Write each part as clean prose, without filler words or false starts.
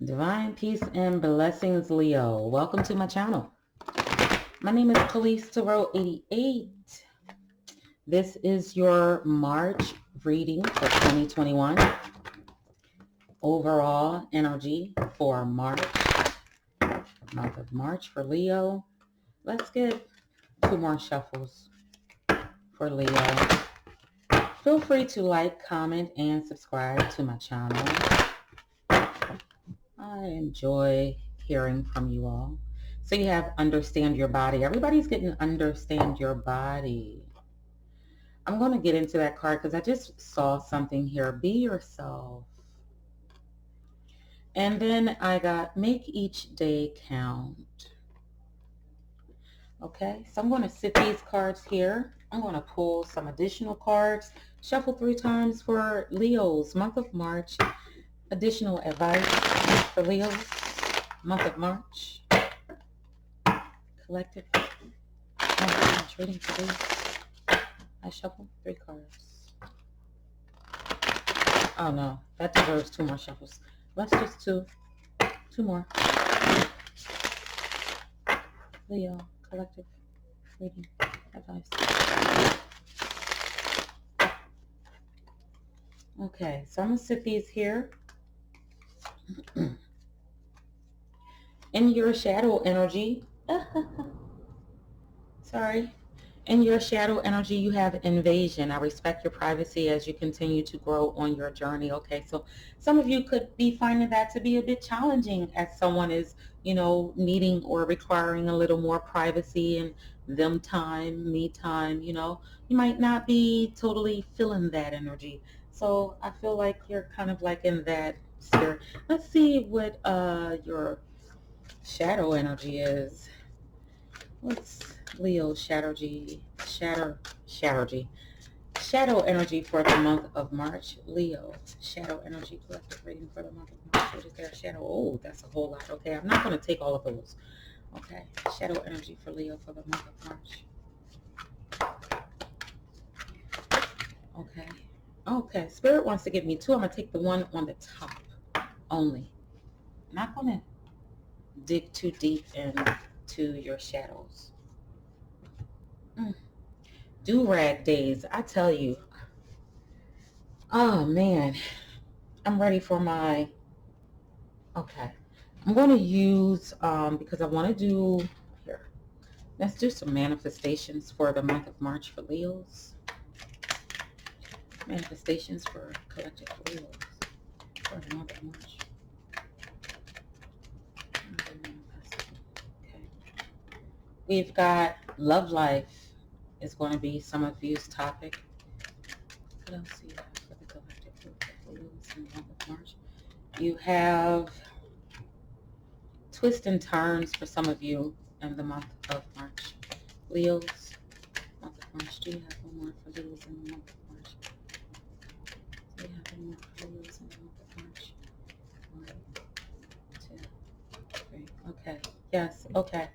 Divine peace and blessings, Leo. Welcome to my channel. My name is Collease88. This is your March reading for 2021. Overall energy for March, month of March for Leo. Let's get 2 more shuffles for Leo. Feel free to like, comment, and subscribe to my channel. I enjoy hearing from you all. So you have understand your body. Everybody's getting understand your body. I'm going to get into that card because I just saw something here. Be yourself. And then I got make each day count. Okay, so I'm going to sit these cards here. I'm going to pull some additional cards. Shuffle 3 times for Leo's month of March. Additional advice for Leo's month of March. Collective. Reading for these. I shuffle 3 cards. Oh no, that deserves 2 more shuffles. Let's just 2 more. Leo, collective, reading, advice. Okay, so I'm gonna sit these here. In your shadow energy, sorry. In your shadow energy, you have invasion. I respect your privacy as you continue to grow on your journey. Okay, so some of you could be finding that to be a bit challenging as someone is, needing or requiring a little more privacy and them time, me time, You might not be totally feeling that energy. So I feel like you're kind of like in that spirit. Let's see what your shadow energy is. What's Leo's shadow energy for the month of March? Leo, shadow energy, collective reading for the month of March. What is their shadow? Oh, that's a whole lot. Okay, I'm not going to take all of those. Okay, shadow energy for Leo for the month of March. Okay, Spirit wants to give me 2. I'm going to take the one on the top only. I'm not going to dig too deep into your shadows. Do-rag days, I tell you. Oh man, I'm ready for my, okay. I'm going to use, because I want to do, here, let's do some manifestations for the month of March for Leos. Manifestations for collective Leos for the month of March. Okay. We've got love life is going to be some of you's topic. What else do you have for the collective Leos in the month of March? You have twists and turns for some of you in the month of March. Leos, month of March. Do you have one more for Leos in the month of March? Do you have one more for Leos in the month of March? 1, 2, 3. Okay. Yes. Okay.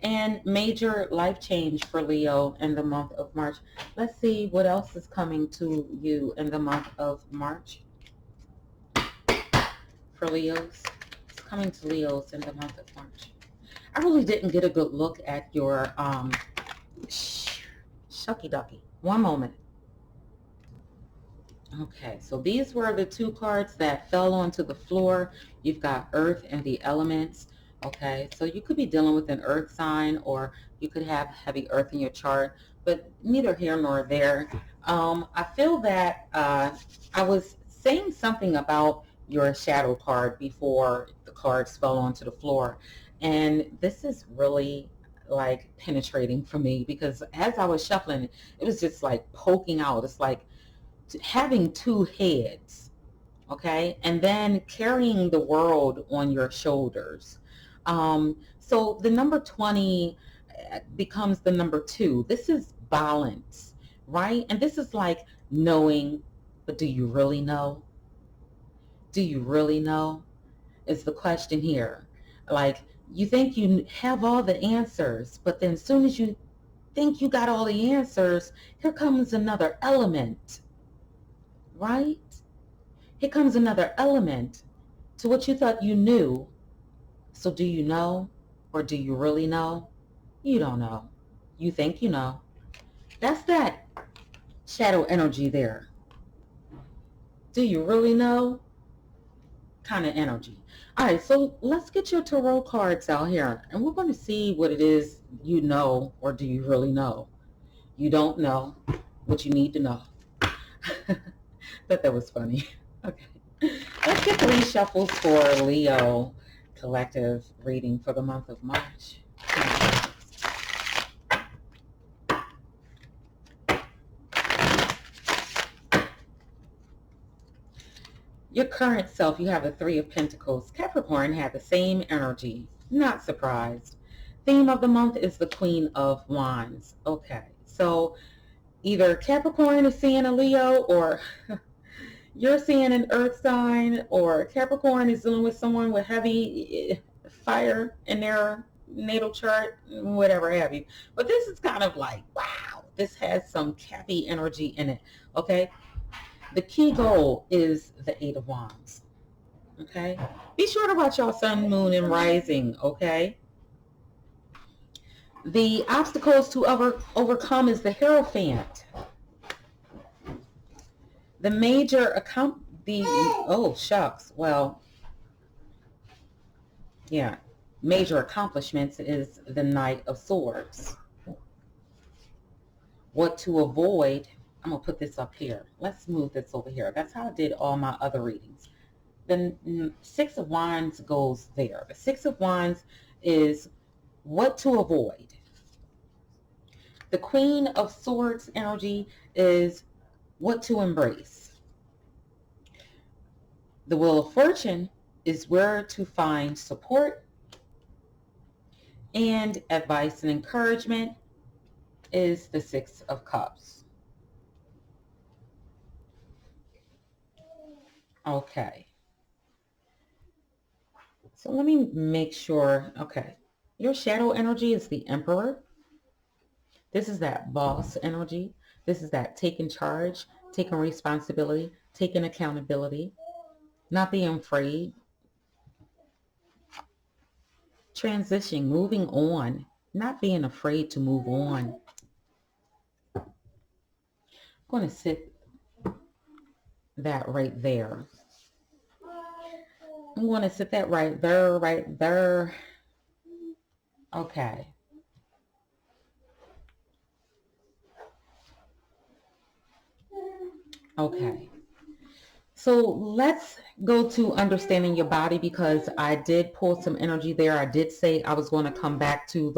And major life change for Leo in the month of March. Let's see what else is coming to you in the month of March for Leos. It's coming to Leos in the month of March. I really didn't get a good look at your shucky ducky. One moment. Okay, so these were the 2 cards that fell onto the floor. You've got Earth and the elements. Okay, so you could be dealing with an earth sign, or you could have heavy earth in your chart, but neither here nor there. I feel that I was saying something about your shadow card before the cards fell onto the floor, and this is really like penetrating for me, because as I was shuffling, it was just like poking out. It's like having 2 heads, okay, and then carrying the world on your shoulders. So the number 20 becomes the number 2. This is balance, right? And this is like knowing, but do you really know? Do you really know is the question here. Like, you think you have all the answers, but then as soon as you think you got all the answers, here comes another element, right? Here comes another element to what you thought you knew. So do you know, or do you really know? You don't know. You think you know. That's that shadow energy there. Do you really know? Kind of energy. All right, so let's get your tarot cards out here, and we're going to see what it is you know, or do you really know? You don't know what you need to know. Thought that was funny. Okay. Let's get 3 shuffles for Leo collective reading for the month of March. Your current self, you have the 3 of Pentacles. Capricorn had the same energy. Not surprised. Theme of the month is the Queen of Wands. Okay, so either Capricorn is seeing a Leo, or you're seeing an earth sign, or Capricorn is dealing with someone with heavy fire in their natal chart, whatever have you. But this is kind of like, wow, this has some Cappy energy in it, okay? The key goal is the 8 of Wands, okay? Be sure to watch y'all sun, moon, and rising, okay? The obstacles to overcome is the Hierophant. The major oh shucks, well, yeah, major accomplishments is the Knight of Swords. What to avoid, I'm going to put this up here. Let's move this over here. That's how I did all my other readings. The 6 of Wands goes there. The 6 of Wands is what to avoid. The Queen of Swords energy is what to embrace. The Wheel of Fortune is where to find support, and advice and encouragement is the 6 of Cups. Okay. So let me make sure. Okay. Your shadow energy is the Emperor. This is that boss energy. This is that taking charge, taking responsibility, taking accountability, not being afraid, transitioning, moving on, not being afraid to move on. I'm going to sit that right there. I'm going to sit that right there, right there. Okay. Okay. So let's go to understanding your body, because I did pull some energy there. I did say I was going to come back to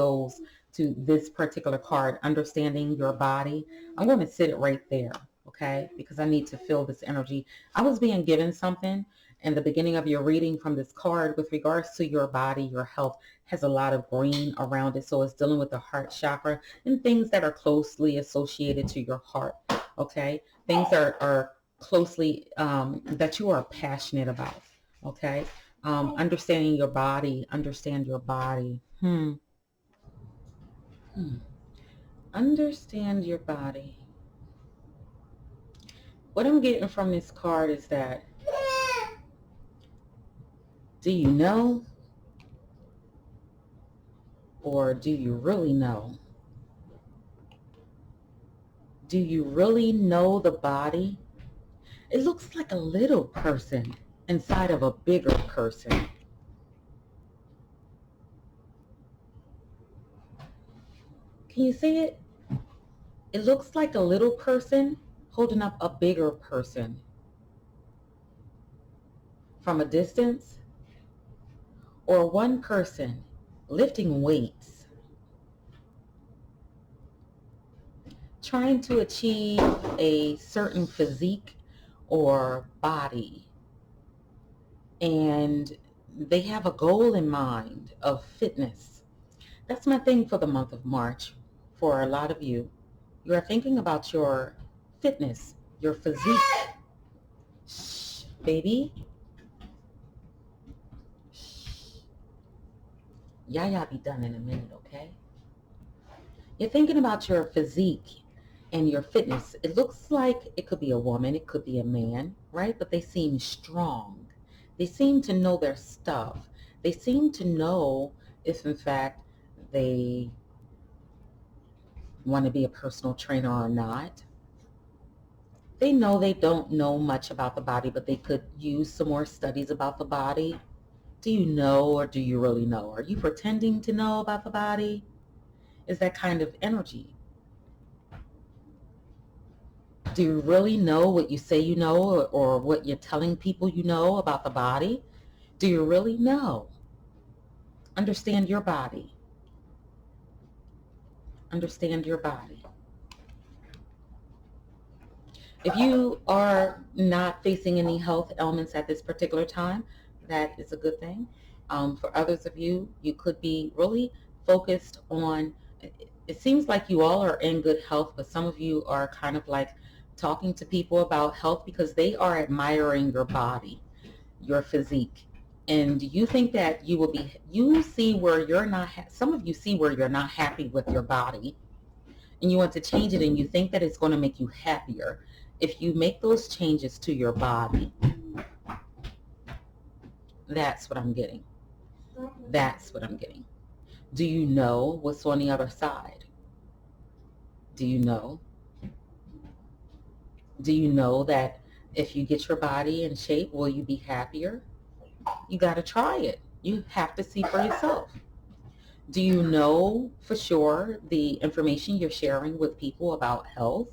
this particular card, understanding your body. I'm going to sit it right there, okay? Because I need to feel this energy. I was being given something in the beginning of your reading from this card with regards to your body. Your health has a lot of green around it, so it's dealing with the heart chakra and things that are closely associated to your heart, okay? Things are closely that you are passionate about, okay? Understanding your body, understand your body. Understand your body. What I'm getting from this card is that, do you know, or do you really know? Do you really know the body? It looks like a little person inside of a bigger person. Can you see it? It looks like a little person holding up a bigger person from a distance, or one person lifting weights, trying to achieve a certain physique or body, and they have a goal in mind of fitness. That's my thing for the month of March. For a lot of you, you are thinking about your fitness, your physique. Shh, baby. Shh. Yaya be done in a minute, okay? You're thinking about your physique and your fitness. It looks like it could be a woman, it could be a man, right? But they seem strong. They seem to know their stuff. They seem to know if, in fact, they want to be a personal trainer or not. They know they don't know much about the body, but they could use some more studies about the body. Do you know, or do you really know? Are you pretending to know about the body? Is that kind of energy? Do you really know what you say you know, or what you're telling people you know about the body? Do you really know? Understand your body. Understand your body. If you are not facing any health ailments at this particular time, that is a good thing. For others of you, you could be really focused on, it seems like you all are in good health, but some of you are kind of like talking to people about health because they are admiring your body, your physique. And you think that you will be, you see where you're not, some of you see where you're not happy with your body, and you want to change it, and you think that it's going to make you happier if you make those changes to your body. That's what I'm getting. That's what I'm getting. Do you know what's on the other side? Do you know? Do you know that if you get your body in shape, will you be happier? You got to try it. You have to see for yourself. Do you know for sure the information you're sharing with people about health?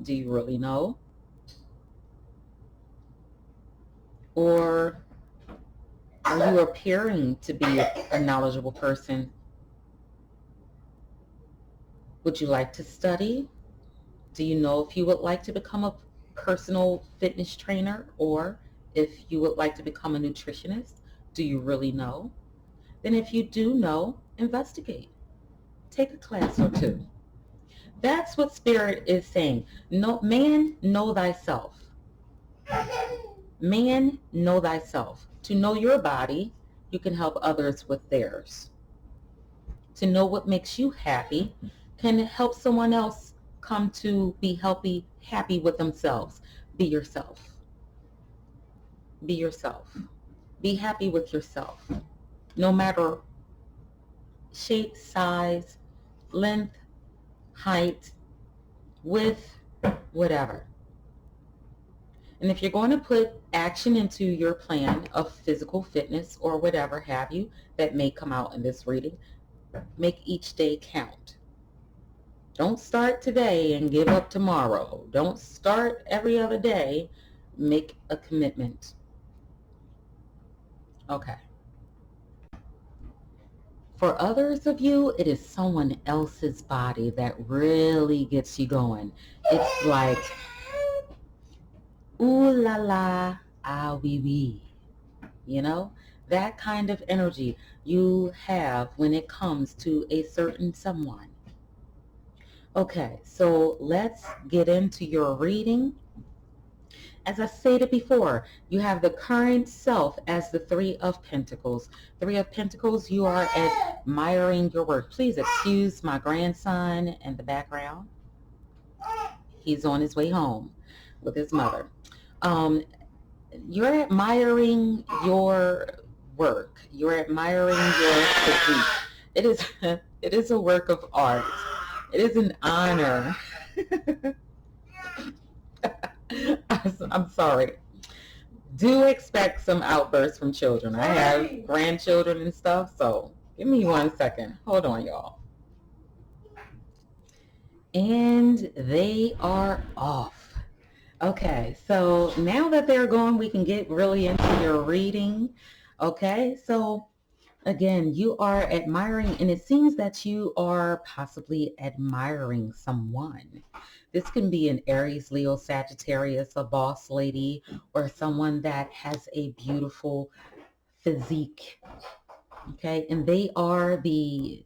Do you really know? Or are you appearing to be a knowledgeable person? Would you like to study? Do you know if you would like to become a personal fitness trainer, or if you would like to become a nutritionist? Do you really know? Then if you do know, investigate. Take a class or two. That's what Spirit is saying. No, man, know thyself. Man, know thyself. To know your body, you can help others with theirs. To know what makes you happy can help someone else come to be healthy, happy with themselves. Be yourself. Be yourself. Be happy with yourself. No matter shape, size, length, height, width, whatever. And if you're going to put action into your plan of physical fitness or whatever have you that may come out in this reading, make each day count. Don't start today and give up tomorrow. Don't start every other day. Make a commitment. Okay. For others of you, it is someone else's body that really gets you going. It's like, ooh la la, ah wee wee. You know, that kind of energy you have when it comes to a certain someone. Okay, so let's get into your reading. As I stated before, you have the current self as the Three of Pentacles. Three of Pentacles, you are admiring your work. Please excuse my grandson in the background. He's on his way home with his mother. You're admiring your work. You're admiring your physique. It is a work of art. It is an honor. I'm sorry. Do expect some outbursts from children. I have grandchildren and stuff, so give me 1 second. Hold on, y'all. And they are off. Okay, so now that they're gone, we can get really into your reading. Okay, so again, you are admiring, and it seems that you are possibly admiring someone. This can be an Aries, Leo, Sagittarius, a boss lady, or someone that has a beautiful physique. Okay, and they are the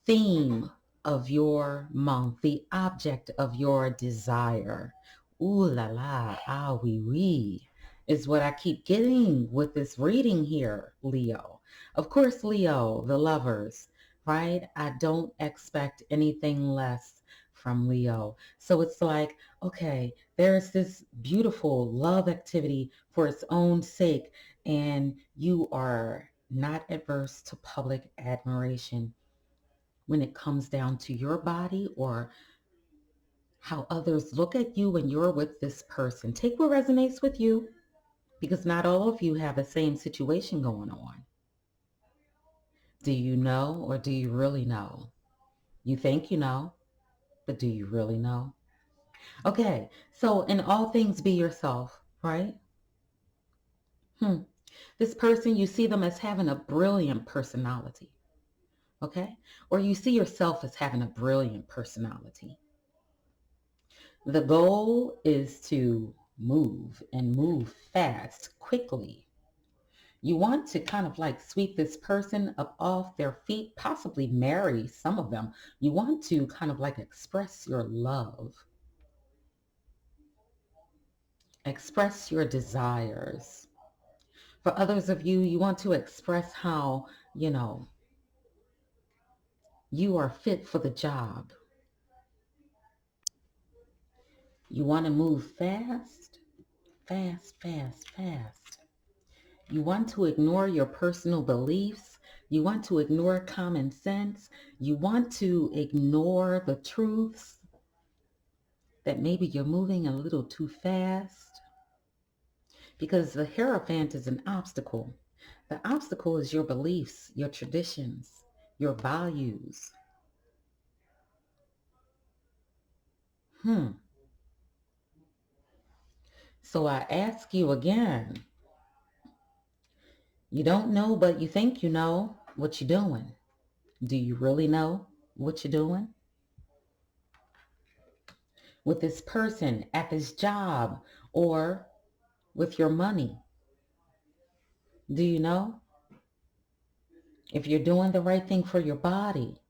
theme of your month, the object of your desire. Ooh la la, ah wee wee, is what I keep getting with this reading here, Leo. Of course, Leo, the lovers, right? I don't expect anything less from Leo. So it's like, okay, there's this beautiful love activity for its own sake, and you are not adverse to public admiration when it comes down to your body or how others look at you when you're with this person. Take what resonates with you, because not all of you have the same situation going on. Do you know, or do you really know? You think you know, but do you really know? Okay, so in all things, be yourself, right? This person, you see them as having a brilliant personality, okay? Or you see yourself as having a brilliant personality. The goal is to move and move fast, quickly. You want to kind of like sweep this person up off their feet, possibly marry some of them. You want to kind of like express your love, express your desires. For others of you, you want to express how, you are fit for the job. You want to move fast, fast, fast, fast. You want to ignore your personal beliefs. You want to ignore common sense. You want to ignore the truths that maybe you're moving a little too fast, because the Hierophant is an obstacle. The obstacle is your beliefs, your traditions, your values. So I ask you again, you don't know, but you think you know what you're doing. Do you really know what you're doing? With this person, at this job, or with your money? Do you know if you're doing the right thing for your body?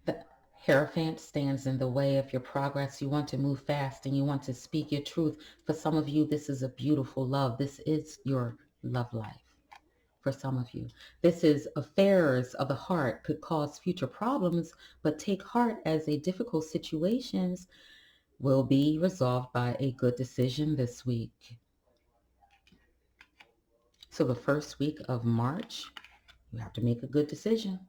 The Hierophant stands in the way of your progress. You want to move fast and you want to speak your truth. For some of you, this is a beautiful love. This is your love life. For some of you, this is affairs of the heart, could cause future problems, but take heart, as a difficult situations will be resolved by a good decision this week. So the first week of March, you have to make a good decision.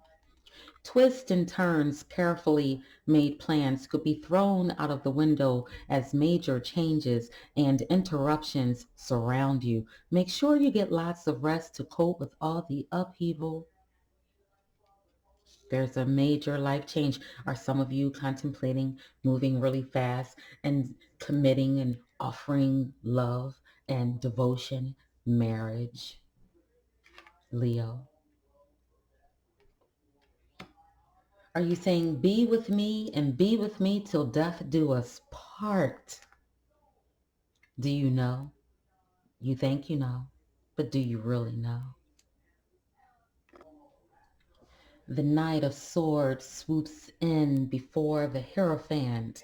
Twists and turns, carefully made plans could be thrown out of the window as major changes and interruptions surround you. Make sure you get lots of rest to cope with all the upheaval. There's a major life change. Are some of you contemplating moving really fast and committing and offering love and devotion, marriage? Leo. Are you saying, be with me and be with me till death do us part? Do you know? You think you know, but do you really know? The Knight of Swords swoops in before the Hierophant.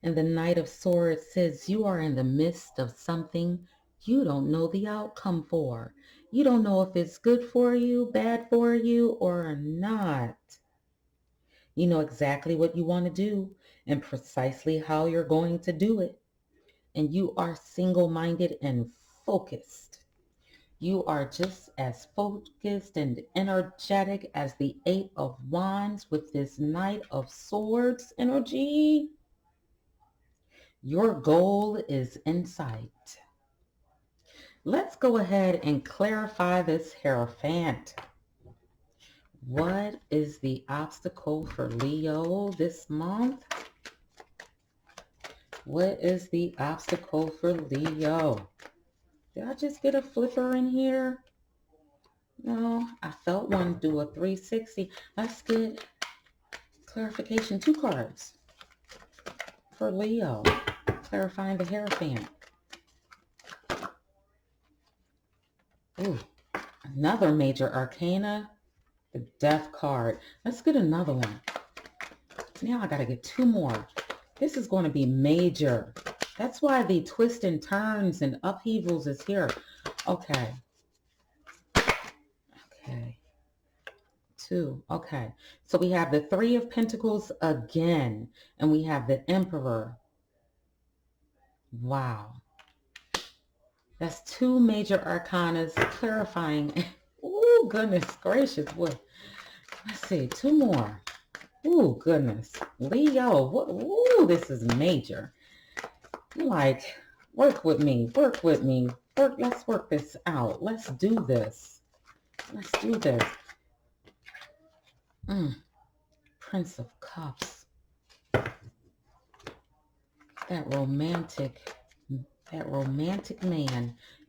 And the Knight of Swords says you are in the midst of something you don't know the outcome for. You don't know if it's good for you, bad for you, or not. You know exactly what you want to do and precisely how you're going to do it. And you are single-minded and focused. You are just as focused and energetic as the Eight of Wands with this Knight of Swords energy. Your goal is in sight. Let's go ahead and clarify this Hierophant. What is the obstacle for Leo this month? What is the obstacle for Leo? Did I just get a flipper in here? No, I felt one do a 360. Let's get clarification. 2 cards for Leo. Clarifying the Hierophant. Ooh, another major arcana. The Death card. Let's get another one. Now I got to get 2 more. This is going to be major. That's why the twists and turns and upheavals is here. Okay. Okay. 2. Okay. So we have the 3 of Pentacles again, and we have the Emperor. Wow. That's 2 major arcanas clarifying. Oh, goodness gracious. What? Let's see. 2 more. Oh, goodness. Leo. What? Ooh, this is major. Like, work with me. Work with me. Let's work this out. Let's do this. Let's do this. Prince of Cups. That romantic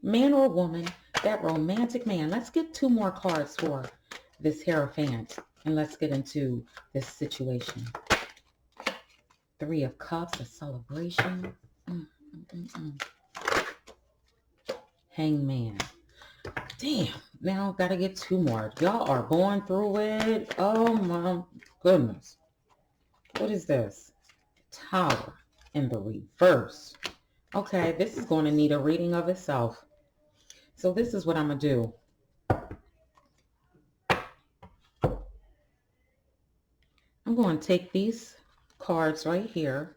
man or woman, that romantic man. Let's get 2 more cards for this Hierophant, and let's get into this situation. 3 of Cups, a celebration. Hangman. Damn, now gotta get 2 more. Y'all are going through it. Oh my goodness. What is this? Tower in the reverse. Okay, this is going to need a reading of itself. So this is what I'm going to do. I'm going to take these cards right here.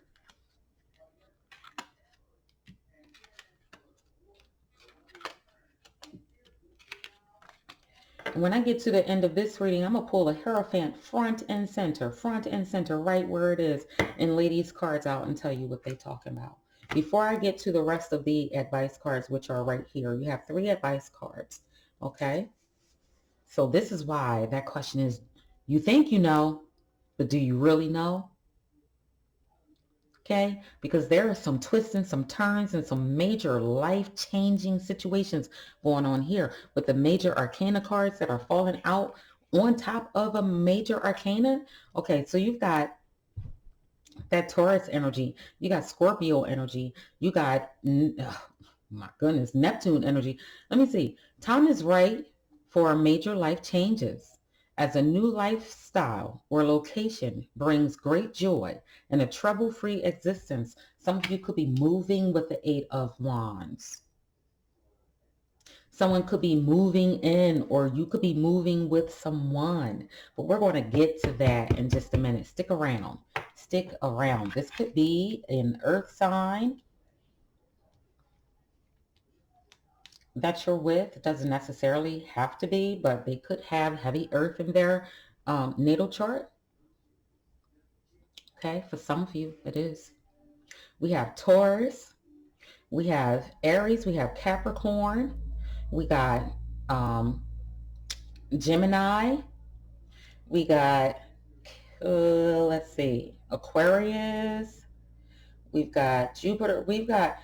And when I get to the end of this reading, I'm going to pull a Hierophant front and center, right where it is, and lay these cards out and tell you what they're talking about. Before I get to the rest of the advice cards, which are right here, you have 3 advice cards, okay? So this is why that question is, you think you know, but do you really know? Okay, because there are some twists and some turns and some major life-changing situations going on here with the major arcana cards that are falling out on top of a major arcana. Okay, so you've got that Taurus energy, you got Scorpio energy, you got, oh my goodness, Neptune energy. Let me see. Time is right for major life changes. As a new lifestyle or location brings great joy and a trouble-free existence, some of you could be moving with the 8 of Wands. Someone could be moving in, or you could be moving with someone. But we're going to get to that in just a minute. Stick around. Stick around. This could be an earth sign that you're with. It doesn't necessarily have to be, but they could have heavy earth in their natal chart. Okay, for some of you, it is. We have Taurus. We have Aries. We have Capricorn. We got Gemini. We got, let's see, Aquarius. We've got Jupiter. We've got,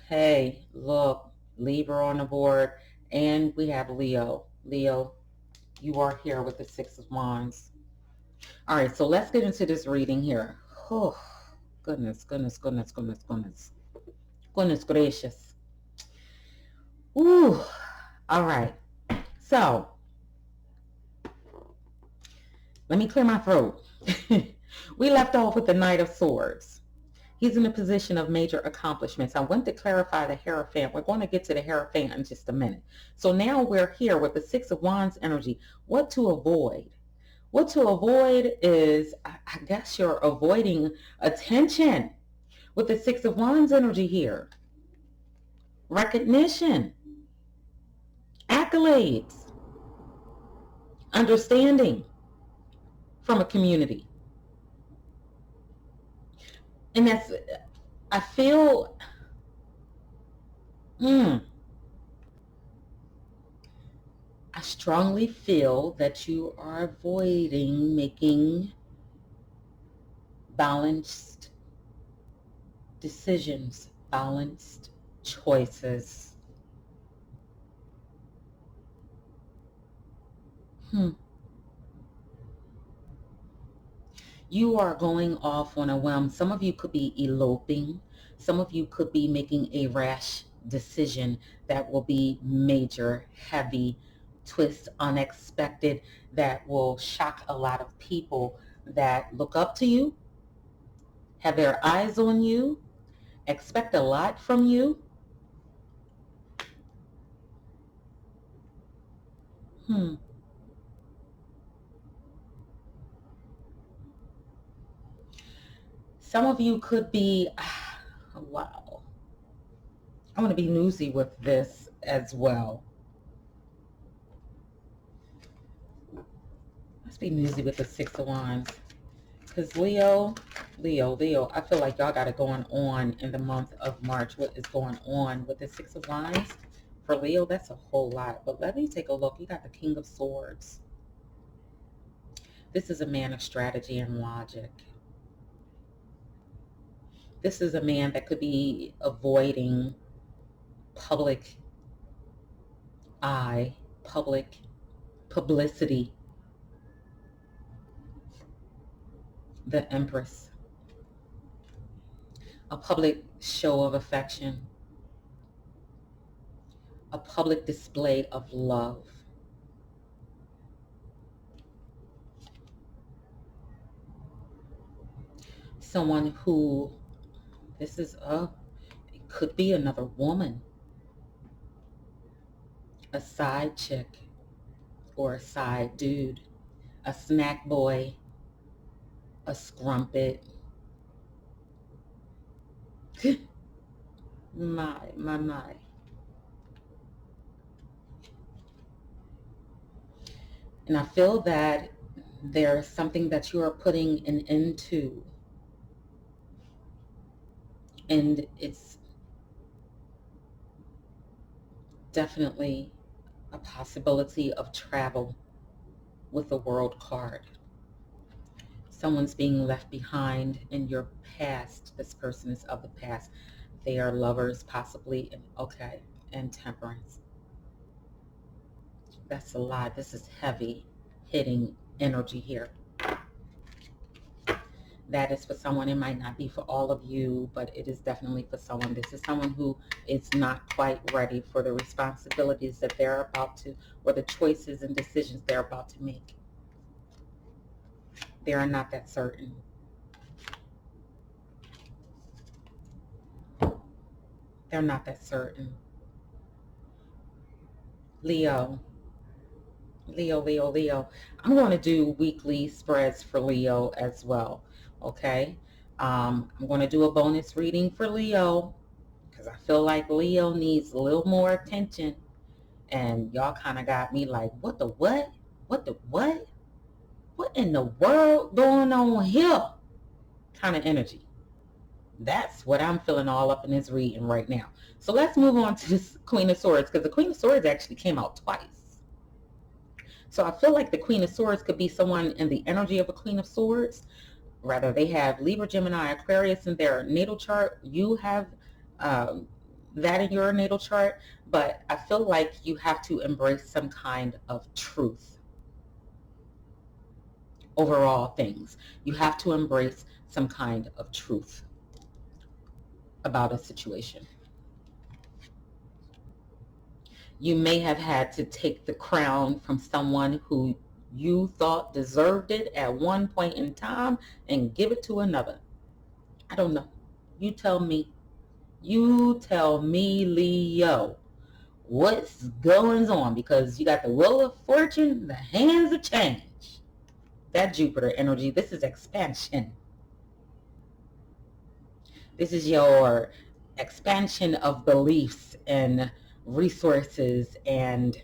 hey, look, Libra on the board. And we have Leo. Leo, you are here with the 6 of Wands. All right, so let's get into this reading here. Oh, goodness gracious. Ooh, all right. So, let me clear my throat. We left off with the Knight of Swords. He's in a position of major accomplishments. I want to clarify the Hierophant. We're going to get to the Hierophant in just a minute. So now we're here with the 6 of Wands energy. What to avoid? What to avoid is, I guess you're avoiding attention with the 6 of Wands energy here. Recognition, accolades, understanding from a community. And that's, I feel, I strongly feel that you are avoiding making balanced decisions, balanced choices. You are going off on a whim. Some of you could be eloping. Some of you could be making a rash decision that will be major, heavy, twist, unexpected, that will shock a lot of people that look up to you, have their eyes on you, expect a lot from you. Some of you could be, wow, I'm going to be newsy with this as well. Let's be newsy with the Six of Wands. Because Leo, I feel like y'all got it going on in the month of March. What is going on with the Six of Wands? For Leo, that's a whole lot. But let me take a look. You got the King of Swords. This is a man of strategy and logic. This is a man that could be avoiding public eye, public publicity. The Empress. A public show of affection. A public display of love. Someone who, this is it could be another woman. A side chick or a side dude. A snack boy. A scrumpet. My. And I feel that there's something that you are putting an end to. And it's definitely a possibility of travel with the World card. Someone's being left behind in your past. This person is of the past. They are lovers, possibly. Okay, and Temperance. That's a lot. This is heavy hitting energy here. That is for someone. It might not be for all of you, but it is definitely for someone. This is someone who is not quite ready for the responsibilities that they're about to, or the choices and decisions they're about to make. They are not that certain. They're not that certain. Leo. I'm going to do weekly spreads for Leo as well. Okay. I'm going to do a bonus reading for Leo because I feel like Leo needs a little more attention. And y'all kind of got me like, what the what? What the what? What in the world going on here? Kind of energy. That's what I'm feeling all up in this reading right now. So let's move on to this Queen of Swords, because the Queen of Swords actually came out twice. So I feel like the Queen of Swords could be someone in the energy of a Queen of Swords. Rather, they have Libra, Gemini, Aquarius in their natal chart. You have that in your natal chart, but I feel like you have to embrace some kind of truth over all things. You have to embrace some kind of truth about a situation. You may have had to take the crown from someone who you thought deserved it at one point in time and give it to another. I don't know. You tell me. You tell me, Leo, what's going on? Because you got the Wheel of Fortune, the Hands of Change. That Jupiter energy, this is expansion. This is your expansion of beliefs and resources and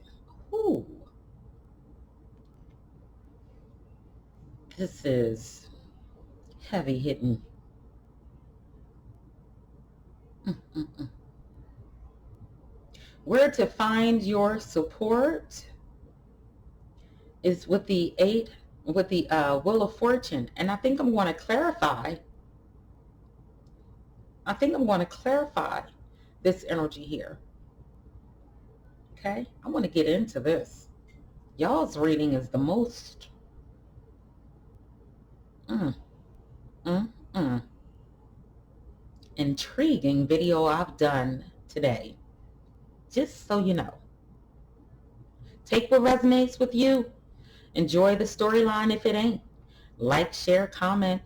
this is heavy hitting. Where to find your support is with the Wheel of Fortune. And I think I'm going to clarify. This energy here. Okay? I want to get into this. Y'all's reading is the most intriguing video I've done today. Just so you know. Take what resonates with you. Enjoy the storyline if it ain't. Like, share, comment,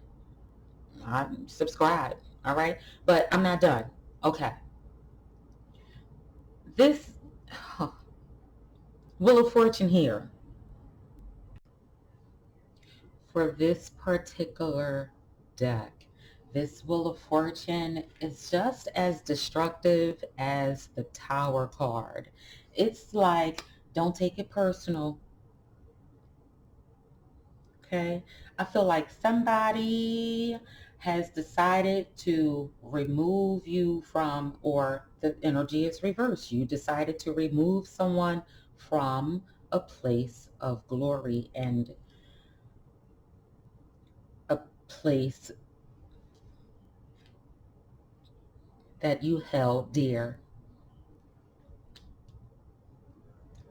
subscribe. All right? But I'm not done. Okay. This Wheel of Fortune here, for this particular deck, This Wheel of Fortune is just as destructive as the Tower card. It's like, don't take it personal, okay? I feel like somebody has decided to remove you from, or the energy is reversed. You decided to remove someone from a place of glory and a place that you held dear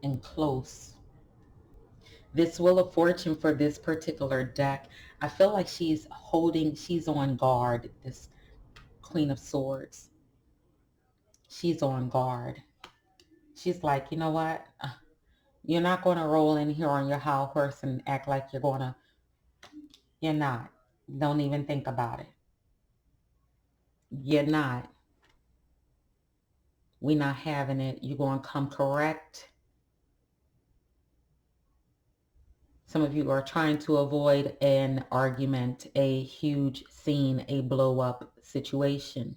and close. This Wheel of Fortune for this particular deck, I feel like she's on guard. This Queen of Swords, she's on guard. She's like, you know what? You're not going to roll in here on your high horse and act like you're not. Don't even think about it. You're not. We're not having it. You're going to come correct. Some of you are trying to avoid an argument, a huge scene, a blow up situation.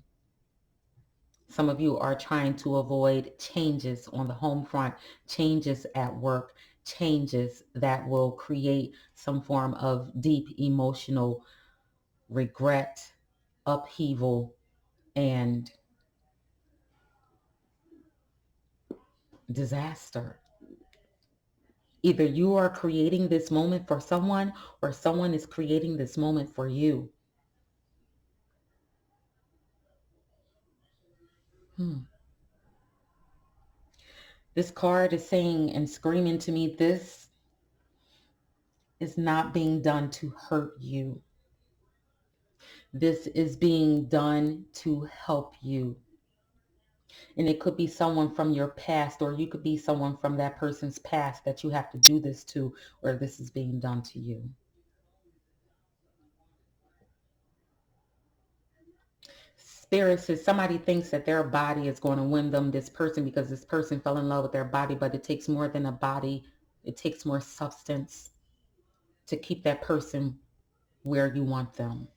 Some of you are trying to avoid changes on the home front, changes at work, changes that will create some form of deep emotional regret, upheaval, and disaster. Either you are creating this moment for someone or someone is creating this moment for you. This card is saying and screaming to me, this is not being done to hurt you. This is being done to help you. And it could be someone from your past, or you could be someone from that person's past that you have to do this to, or this is being done to you. Spirit says somebody thinks that their body is going to win them this person because this person fell in love with their body, but it takes more than a body. It takes more substance to keep that person where you want them.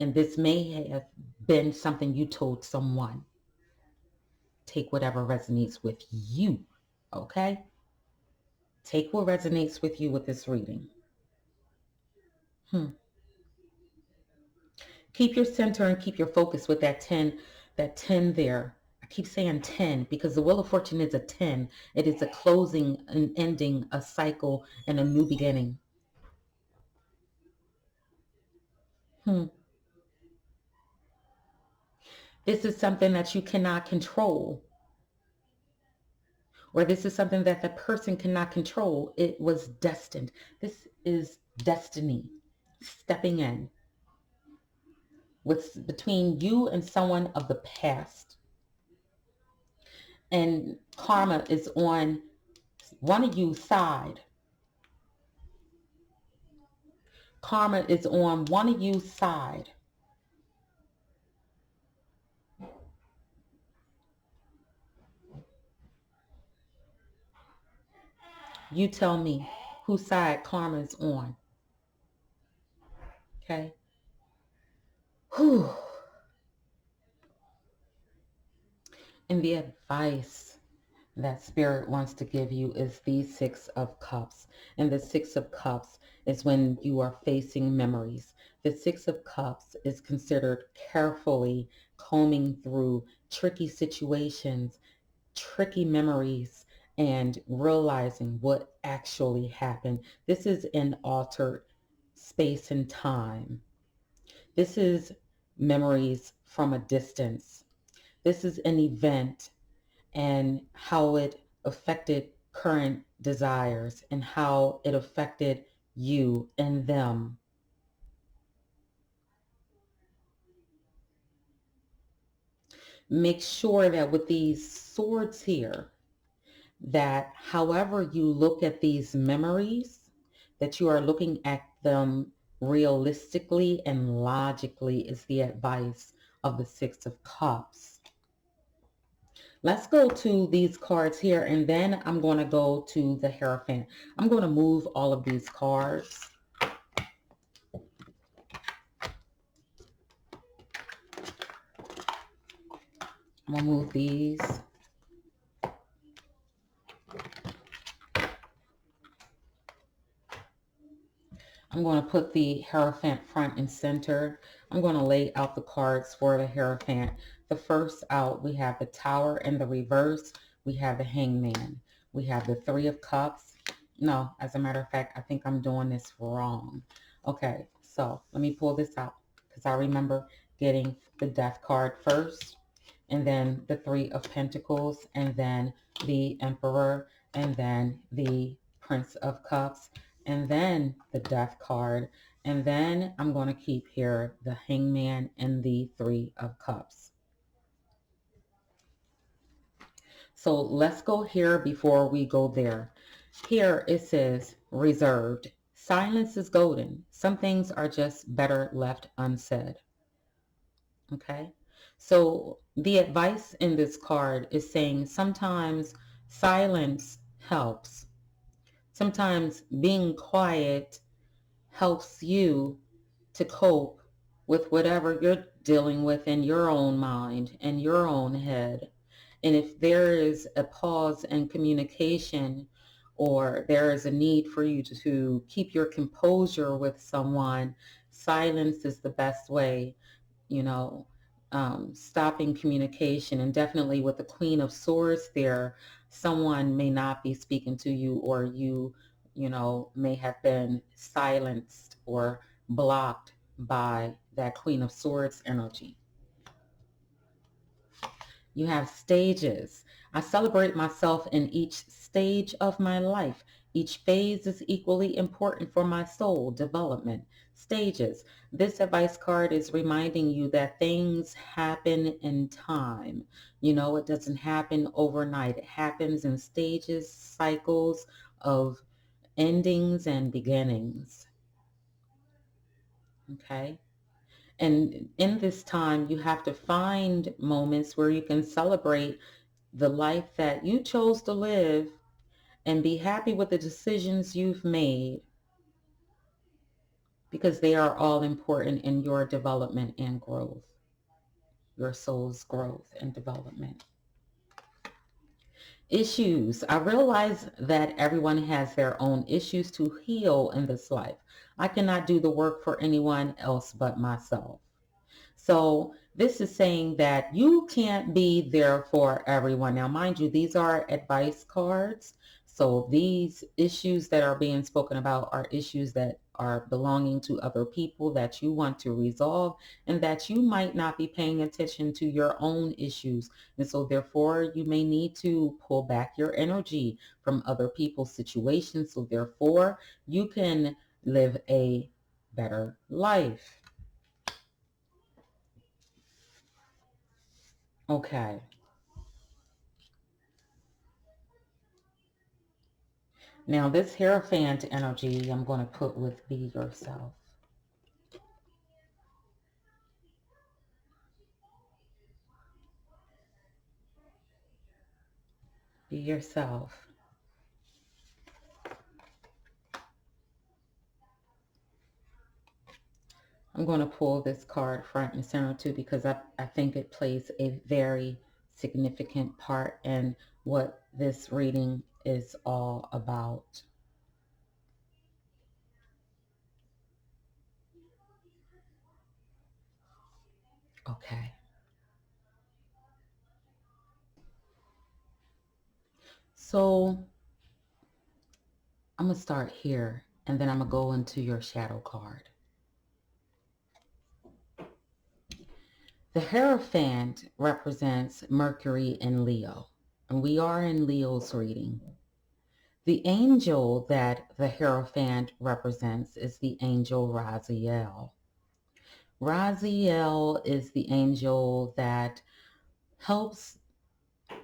And this may have been something you told someone. Take whatever resonates with you, okay? Take what resonates with you with this reading. Keep your center and keep your focus with that 10 there. I keep saying 10 because the Wheel of Fortune is a 10. It is a closing, an ending, a cycle, and a new beginning. This is something that you cannot control, or this is something that the person cannot control. It was destined. This is destiny stepping in. What's between you and someone of the past. And karma is on one of you's side. Karma is on one of you's side. You tell me whose side karma is on. Okay? Whew. And the advice that Spirit wants to give you is the Six of Cups. And the Six of Cups is when you are facing memories. The Six of Cups is considered carefully combing through tricky situations, tricky memories, and realizing what actually happened. This is an altered space and time. This is memories from a distance. This is an event and how it affected current desires and how it affected you and them. Make sure that with these swords here, that however you look at these memories, that you are looking at them realistically and logically is the advice of the Six of Cups. Let's go to these cards here, and then I'm going to go to the Hierophant. I'm going to move all of these cards. I'm going to move these. I'm going to put the Hierophant front and center. I'm going to lay out the cards for the Hierophant. The first out, we have the Tower in the reverse. We have the Hangman. We have the Three of Cups. No, as a matter of fact, I think I'm doing this wrong. Okay, so let me pull this out because I remember getting the Death card first, and then the Three of Pentacles, and then the Emperor, and then the Prince of Cups, and then the Death card, and then I'm going to keep here the Hangman and the Three of Cups. So let's go here before we go there. Here it says reserved. Silence is golden. Some things are just better left unsaid. Okay? So the advice in this card is saying sometimes silence helps. Sometimes being quiet helps you to cope with whatever you're dealing with in your own mind and your own head. And if there is a pause in communication, or there is a need for you to keep your composure with someone, silence is the best way, you know, stopping communication. And definitely with the Queen of Swords there, someone may not be speaking to you, or you know, may have been silenced or blocked by that Queen of Swords energy. You have stages. I celebrate myself in each stage of my life. Each phase is equally important for my soul development. Stages. This advice card is reminding you that things happen in time. You know, it doesn't happen overnight. It happens in stages, cycles of endings and beginnings. Okay? And in this time, you have to find moments where you can celebrate the life that you chose to live and be happy with the decisions you've made, because they are all important in your development and growth, your soul's growth and development. Issues. I realize that everyone has their own issues to heal in this life. I cannot do the work for anyone else but myself. So this is saying that you can't be there for everyone. Now, mind you, these are advice cards. So these issues that are being spoken about are issues that are belonging to other people that you want to resolve, and that you might not be paying attention to your own issues. And so therefore, you may need to pull back your energy from other people's situations. So therefore, you can live a better life. Okay. Now this Hierophant energy I'm going to put with be yourself. Be yourself. I'm going to pull this card front and center too, because I think it plays a very significant part in what this reading is all about. Okay. So I'm going to start here, and then I'm going to go into your shadow card. The Hierophant represents Mercury and Leo, and we are in Leo's reading. The angel that the Hierophant represents is the angel Raziel. Raziel is the angel that helps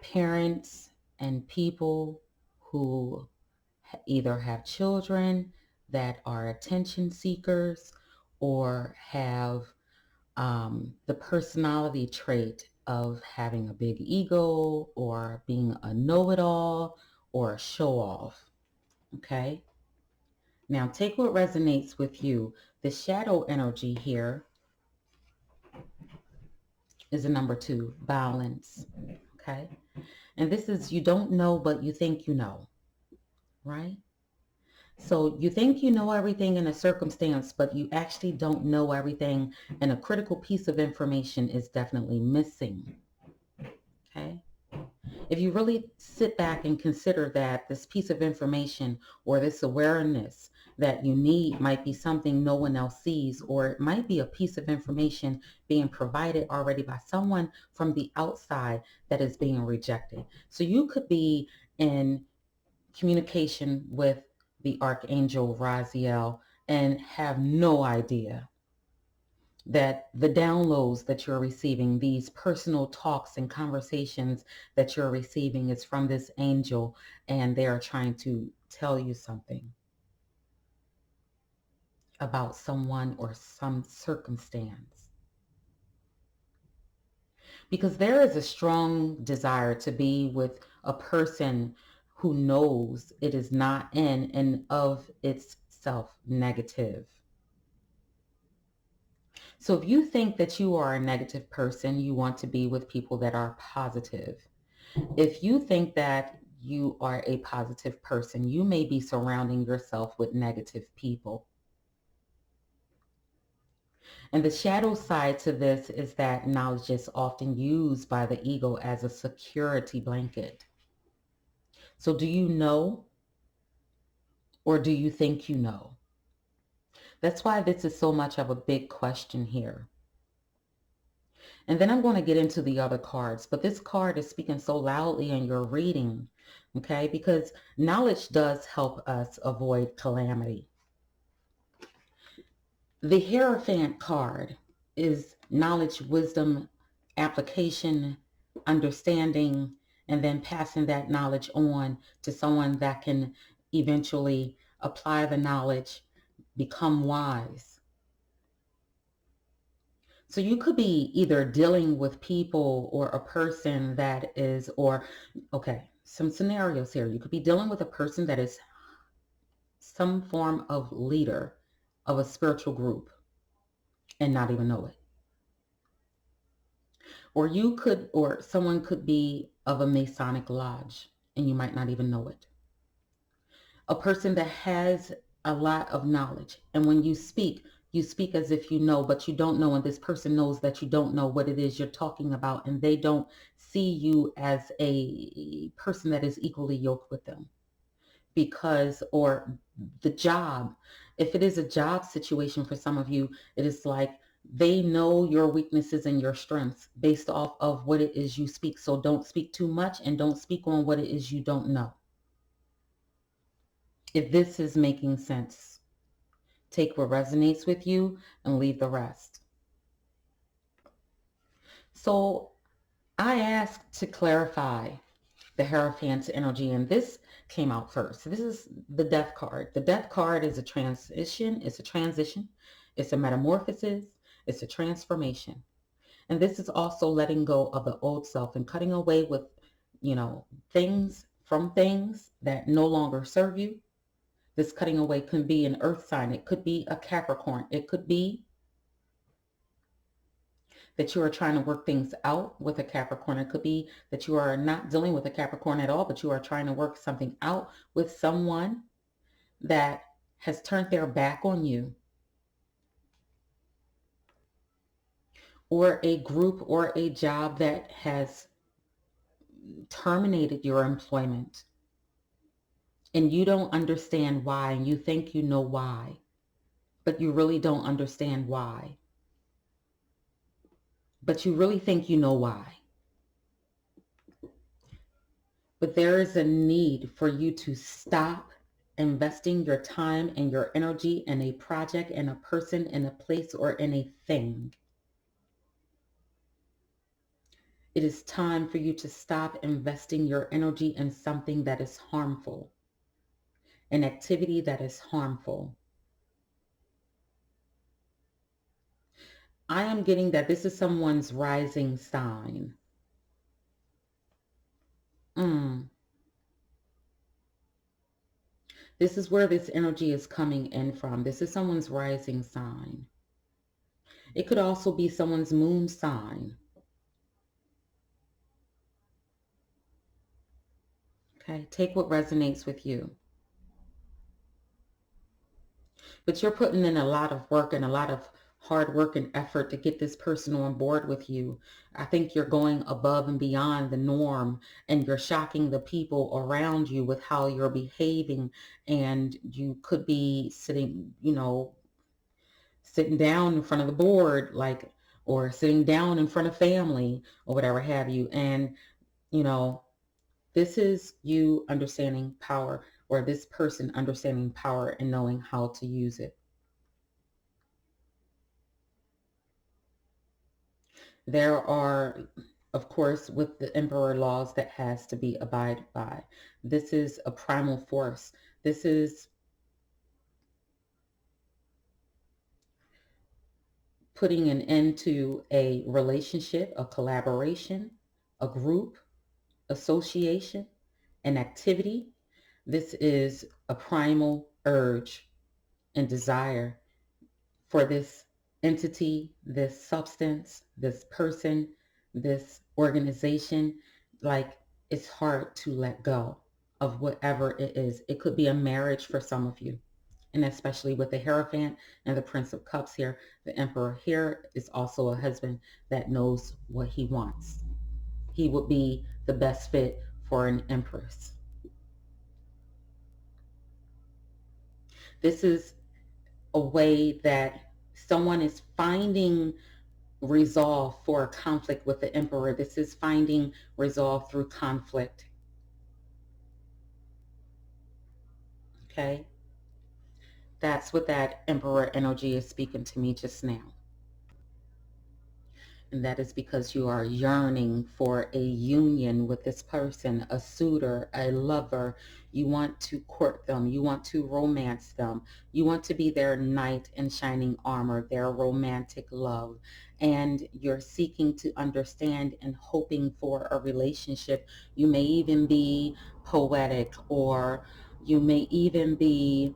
parents and people who either have children that are attention seekers, or have the personality trait of having a big ego, or being a know-it-all, or a show-off. Okay? Now take what resonates with you. The shadow energy here is a number 2, balance. Okay. And this is you don't know, but you think you know, right? So you think you know everything in a circumstance, but you actually don't know everything. And a critical piece of information is definitely missing. Okay. If you really sit back and consider that this piece of information or this awareness that you need might be something no one else sees, or it might be a piece of information being provided already by someone from the outside that is being rejected. So you could be in communication with the Archangel Raziel and have no idea that the downloads that you're receiving, these personal talks and conversations that you're receiving is from this angel, and they are trying to tell you something about someone or some circumstance. Because there is a strong desire to be with a person who knows it is not in and of itself negative. So if you think that you are a negative person, you want to be with people that are positive. If you think that you are a positive person, you may be surrounding yourself with negative people. And the shadow side to this is that knowledge is often used by the ego as a security blanket. So do you know, or do you think you know? That's why this is so much of a big question here. And then I'm going to get into the other cards, but this card is speaking so loudly in your reading, okay? Because knowledge does help us avoid calamity. The Hierophant card is knowledge, wisdom, application, understanding, and then passing that knowledge on to someone that can eventually apply the knowledge, become wise. So you could be either dealing with people or a person that is, or, okay, some scenarios here. You could be dealing with a person that is some form of leader of a spiritual group and not even know it. Or you could, or someone could be of a Masonic lodge and you might not even know it. A person that has a lot of knowledge, and when you speak as if you know, but you don't know, and this person knows that you don't know what it is you're talking about, and they don't see you as a person that is equally yoked with them. Because, or the job, if it is a job situation for some of you, it is like they know your weaknesses and your strengths based off of what it is you speak. So don't speak too much and don't speak on what it is you don't know. If this is making sense, take what resonates with you and leave the rest. So I asked to clarify the Hierophant's energy, and this came out first. This is the Death card. The Death card is a transition, it's a metamorphosis, it's a transformation. And this is also letting go of the old self and cutting away with, things that no longer serve you. This cutting away can be an earth sign. It could be a Capricorn. It could be that you are trying to work things out with a Capricorn. It could be that you are not dealing with a Capricorn at all, but you are trying to work something out with someone that has turned their back on you, or a group or a job that has terminated your employment. And you don't understand why, and you think you know why, but you really don't understand why. But you really think you know why. But there is a need for you to stop investing your time and your energy in a project, in a person, in a place, or in a thing. It is time for you to stop investing your energy in something that is harmful, an activity that is harmful. I am getting that this is someone's rising sign. This is where this energy is coming in from. This is someone's rising sign. It could also be someone's moon sign. Okay, take what resonates with you. But you're putting in a lot of work and a lot of hard work and effort to get this person on board with you. I think you're going above and beyond the norm, and you're shocking the people around you with how you're behaving. And you could be sitting, sitting down in front of the board, like, or sitting down in front of family or whatever have you. And, you know, this is you understanding power, or this person understanding power and knowing how to use it. There are, of course, with the emperor, laws that has to be abided by. This is a primal force. This is putting an end to a relationship, a collaboration, a group, association, an activity. This is a primal urge and desire for this entity, this substance, this person, this organization. Like, it's hard to let go of whatever it is. It could be a marriage for some of you. And especially with the Hierophant and the Prince of Cups here, the Emperor here is also a husband that knows what he wants. He would be the best fit for an Empress. This is a way that someone is finding resolve for a conflict with the Emperor. This is finding resolve through conflict. Okay? That's what that Emperor energy is speaking to me just now. And that is because you are yearning for a union with this person, a suitor, a lover. You want to court them. You want to romance them. You want to be their knight in shining armor, their romantic love. And you're seeking to understand and hoping for a relationship. You may even be poetic, or you may even be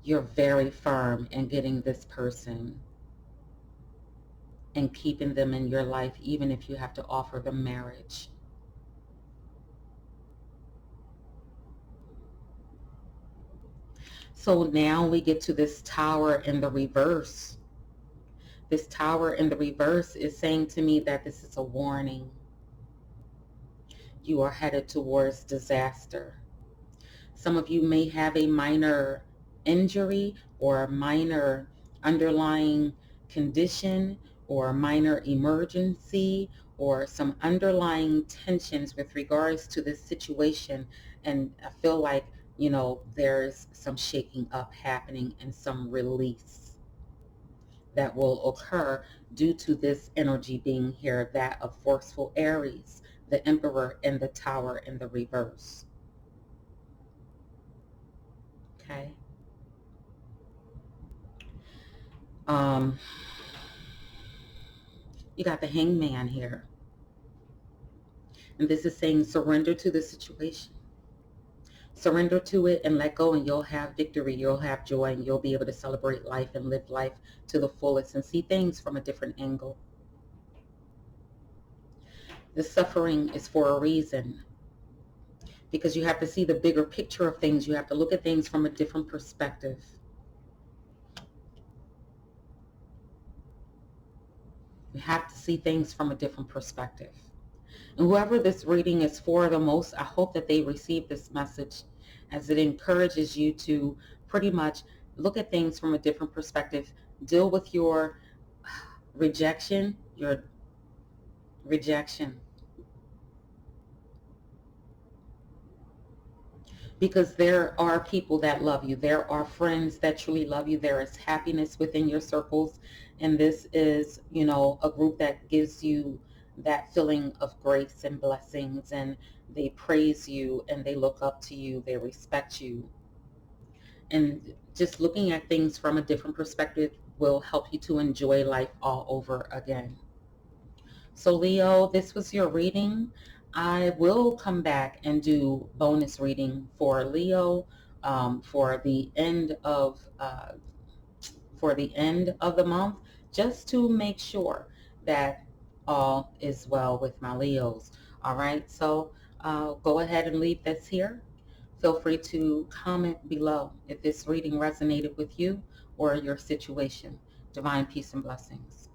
you're very firm in getting this person and keeping them in your life, even if you have to offer them marriage. So now we get to this Tower in the reverse. This Tower in the reverse is saying to me that this is a warning. You are headed towards disaster. Some of you may have a minor injury or a minor underlying condition or a minor emergency or some underlying tensions with regards to this situation. And I feel like, there's some shaking up happening and some release that will occur due to this energy being here, that of forceful Aries, the Emperor, and the Tower in the reverse. Okay. You got the Hangman here. And this is saying surrender to the situation. Surrender to it and let go, and you'll have victory. You'll have joy, and you'll be able to celebrate life and live life to the fullest and see things from a different angle. The suffering is for a reason, because you have to see the bigger picture of things. You have to look at things from a different perspective. You have to see things from a different perspective. And whoever this reading is for the most, I hope that they receive this message, as it encourages you to pretty much look at things from a different perspective. Deal with your rejection, because there are people that love you. There are friends that truly love you. There is happiness within your circles. And this is, a group that gives you that feeling of grace and blessings, and they praise you and they look up to you. They respect you. And just looking at things from a different perspective will help you to enjoy life all over again. So Leo, this was your reading. I will come back and do bonus reading for Leo for the end of the month, just to make sure that all is well with my Leos. All right, so go ahead and leave this here. Feel free to comment below if this reading resonated with you or your situation. Divine peace and blessings.